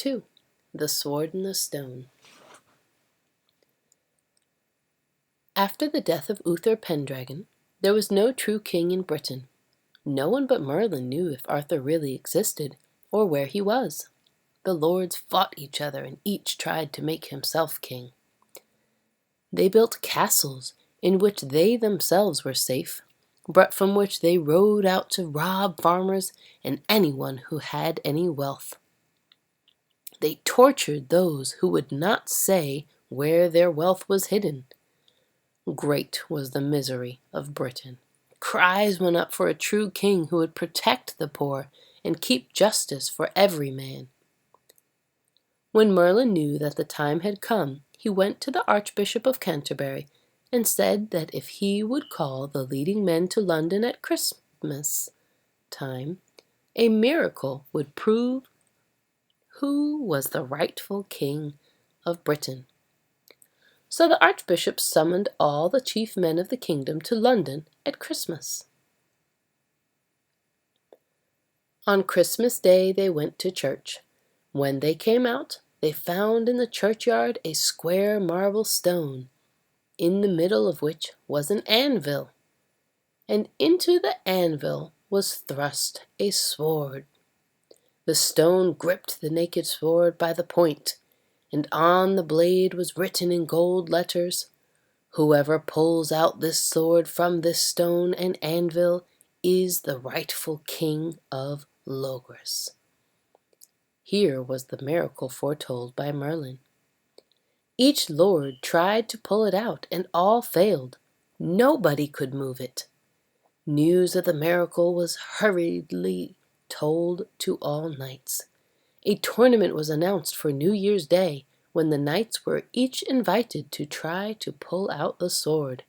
2. The Sword and the Stone. After the death of Uther Pendragon, there was no true king in Britain. No one but Merlin knew if Arthur really existed, or where he was. The lords fought each other, and each tried to make himself king. They built castles in which they themselves were safe, but from which they rode out to rob farmers and anyone who had any wealth. They tortured those who would not say where their wealth was hidden. Great was the misery of Britain. Cries went up for a true king who would protect the poor and keep justice for every man. When Merlin knew that the time had come, he went to the Archbishop of Canterbury and said that if he would call the leading men to London at Christmas time, a miracle would prove who was the rightful king of Britain. So the Archbishop summoned all the chief men of the kingdom to London at Christmas. On Christmas Day they went to church. When they came out, they found in the churchyard a square marble stone, in the middle of which was an anvil, and into the anvil was thrust a sword. The stone gripped the naked sword by the point, and on the blade was written in gold letters, "Whoever pulls out this sword from this stone and anvil is the rightful king of Logres." Here was the miracle foretold by Merlin. Each lord tried to pull it out, and all failed. Nobody could move it. News of the miracle was hurriedly told to all knights. A tournament was announced for New Year's Day, when the knights were each invited to try to pull out the sword.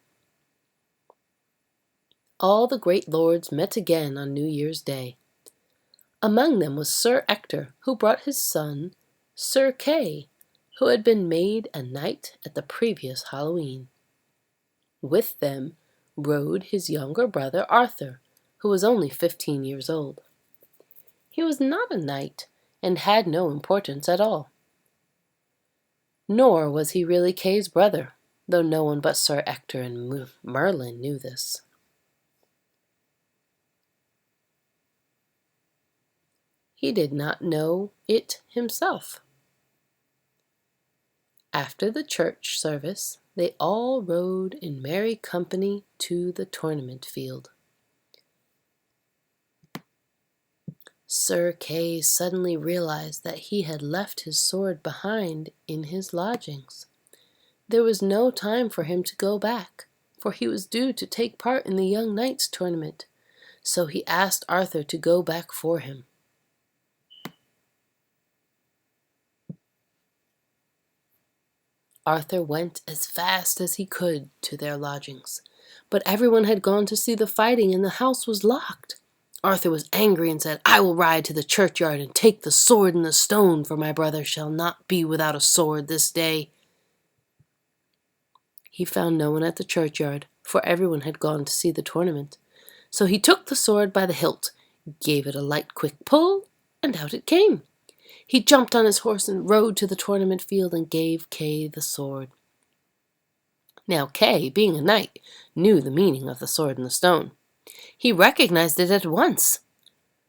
All the great lords met again on New Year's Day. Among them was Sir Ector, who brought his son, Sir Kay, who had been made a knight at the previous Halloween. With them rode his younger brother Arthur, who was only 15 years old. He was not a knight, and had no importance at all. Nor was he really Kay's brother, though no one but Sir Ector and Merlin knew this. He did not know it himself. After the church service, they all rode in merry company to the tournament field. Sir Kay suddenly realized that he had left his sword behind in his lodgings. There was no time for him to go back, for he was due to take part in the young knights' tournament, so he asked Arthur to go back for him. Arthur went as fast as he could to their lodgings, but everyone had gone to see the fighting and the house was locked. Arthur was angry and said, "I will ride to the churchyard and take the sword and the stone, for my brother shall not be without a sword this day." He found no one at the churchyard, for everyone had gone to see the tournament. So he took the sword by the hilt, gave it a light, quick pull, and out it came. He jumped on his horse and rode to the tournament field and gave Kay the sword. Now Kay, being a knight, knew the meaning of the sword and the stone. He recognized it at once.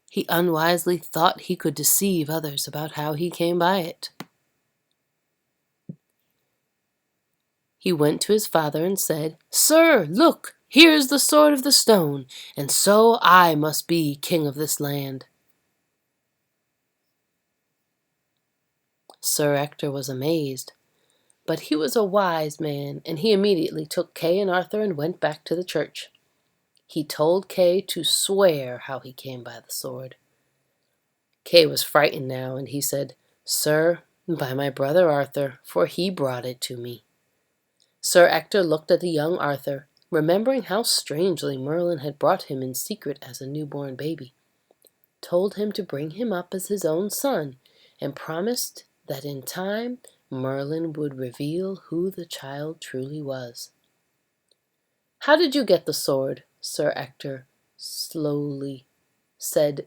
He unwisely thought he could deceive others about how he came by it. He went to his father and said, "Sir, look, here is the sword of the stone, and so I must be king of this land." Sir Ector was amazed, but he was a wise man, and he immediately took Kay and Arthur and went back to the church. He told Kay to swear how he came by the sword. Kay was frightened now, and he said, "Sir, by my brother Arthur, for he brought it to me." Sir Ector looked at the young Arthur, remembering how strangely Merlin had brought him in secret as a newborn baby, told him to bring him up as his own son, and promised that in time Merlin would reveal who the child truly was. "How did you get the sword?" said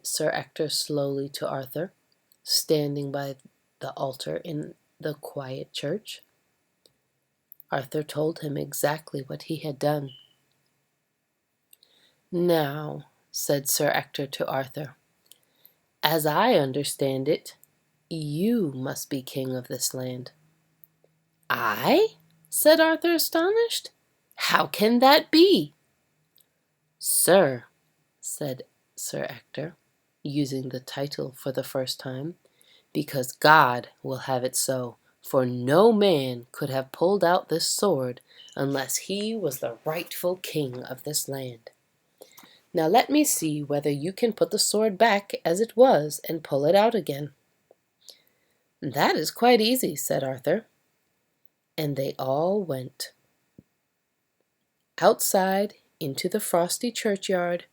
Sir Ector slowly to Arthur, standing by the altar in the quiet church? Arthur told him exactly what he had done. "Now," said Sir Ector to Arthur, "as I understand it, you must be king of this land." "I?" said Arthur, astonished. "How can that be?" "Sir," said Sir Ector, using the title for the first time, "because God will have it so, for no man could have pulled out this sword unless he was the rightful king of this land. Now let me see whether you can put the sword back as it was and pull it out again." "That is quite easy," said Arthur. And they all went outside into the frosty churchyard.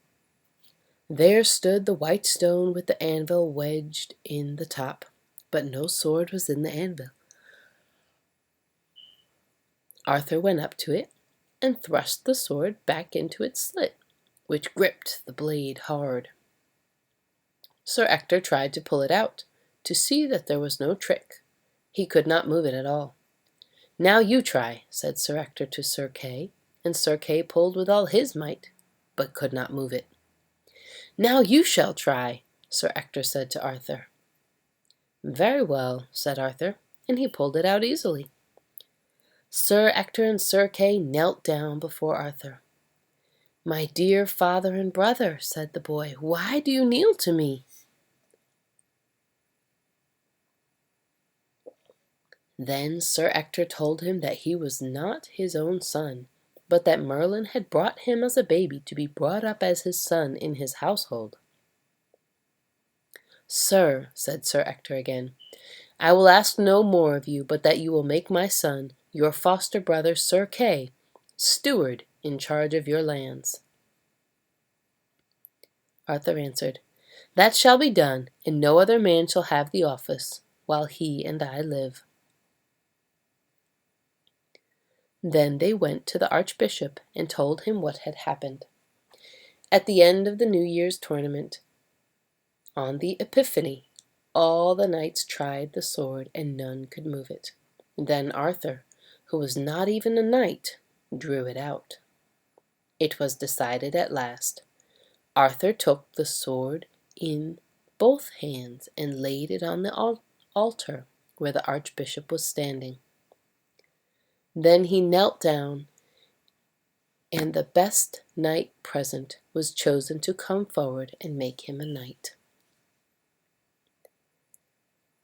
There stood the white stone with the anvil wedged in the top, but no sword was in the anvil. Arthur went up to it and thrust the sword back into its slit, which gripped the blade hard. Sir Ector tried to pull it out, to see that there was no trick. He could not move it at all. "Now you try," said Sir Ector to Sir Kay, and Sir Kay pulled with all his might, but could not move it. "Now you shall try," Sir Ector said to Arthur. "Very well," said Arthur, and he pulled it out easily. Sir Ector and Sir Kay knelt down before Arthur. "My dear father and brother," said the boy, "why do you kneel to me?" Then Sir Ector told him that he was not his own son, but that Merlin had brought him as a baby to be brought up as his son in his household. "Sir," said Sir Ector again, "I will ask no more of you but that you will make my son, your foster brother Sir Kay, steward in charge of your lands." Arthur answered, "That shall be done, and no other man shall have the office, while he and I live." Then they went to the Archbishop and told him what had happened. At the end of the New Year's tournament, on the Epiphany, all the knights tried the sword and none could move it. Then Arthur, who was not even a knight, drew it out. It was decided at last. Arthur took the sword in both hands and laid it on the altar where the Archbishop was standing. Then he knelt down, and the best knight present was chosen to come forward and make him a knight.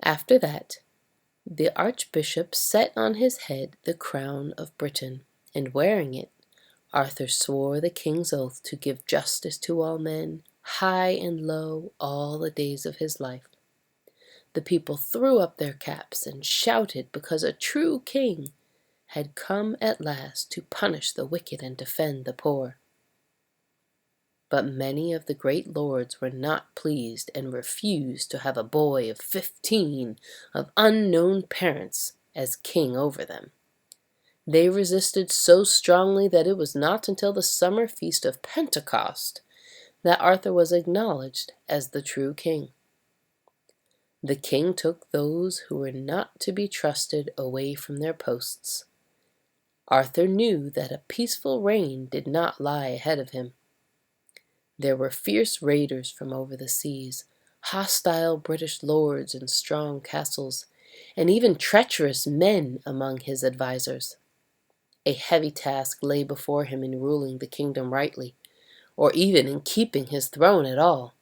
After that, the Archbishop set on his head the crown of Britain, and wearing it, Arthur swore the king's oath to give justice to all men, high and low, all the days of his life. The people threw up their caps and shouted because a true king had come at last to punish the wicked and defend the poor. But many of the great lords were not pleased and refused to have a boy of 15 of unknown parents as king over them. They resisted so strongly that it was not until the summer feast of Pentecost that Arthur was acknowledged as the true king. The king took those who were not to be trusted away from their posts. Arthur knew that a peaceful reign did not lie ahead of him. There were fierce raiders from over the seas, hostile British lords in strong castles, and even treacherous men among his advisers. A heavy task lay before him in ruling the kingdom rightly, or even in keeping his throne at all.